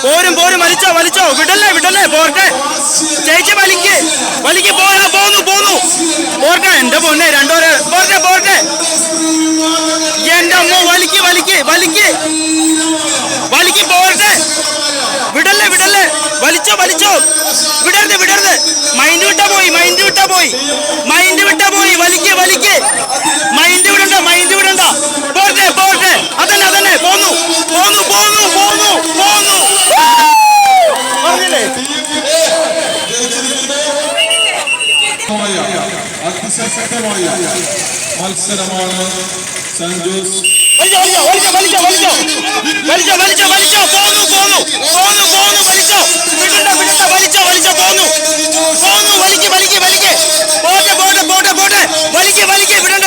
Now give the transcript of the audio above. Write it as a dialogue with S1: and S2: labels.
S1: പോരും പോരും, വലിച്ചോ വലിച്ചോ, വിടല്ലേ വിടല്ലേ, പോട്ടെ ചേച്ചി, വലിക്ക് വലിക്ക്, പോരാ, പോന്നു പോന്നു, പോട്ടെ എന്റെ പൊന്നെ, രണ്ടോര്, പോട്ടെ പോട്ടെ, എന്റെ അമ്മ, വലിക്ക് വലിക്ക് വലിക്ക് വലിക്ക്, പോട്ടെ, വിടല്ലേ വിടല്ലേ, വലിച്ചോ വലിച്ചോ, വിടരുത് വിടരുത്, മൈൻഡ് വിട്ടാ പോയി, മൈൻഡ് വിട്ടാ പോയി, മൈൻഡ് വിട്ടാ പോയി, വലിക്ക് വലിക്ക്, മൈൻഡ് വിടണ്ട, മൈൻഡ് വിടണ്ട, പോട്ടെ പോട്ടെ, അതന്നെ അതന്നെ, പോന്നു പോന്നു പോന്നു പോന്നു പോന്നു, പറഞ്ഞില്ലേ?
S2: അതിശക്തമായ മത്സരമാണ്. സെന്റ് ജോസ്
S1: വലിച്ചോ വലിച്ചോ വലിച്ചോ വലിച്ചോ വലിച്ചോ വലിച്ചോ വലിച്ചോ, പോന്നു പോന്നു പോന്നു പോന്നു, വലിച്ചോ, വിടണ്ട വിടണ്ട, വലിച്ചോ വലിച്ചോ, പോന്നു പോന്നു, വലിക്ക് വലിക്ക് വലിക്ക്, പോട്ടെ പോട്ടെ പോട്ടെ പോട്ടെ, വലിക്ക് വലിക്ക്, വിടണ്ട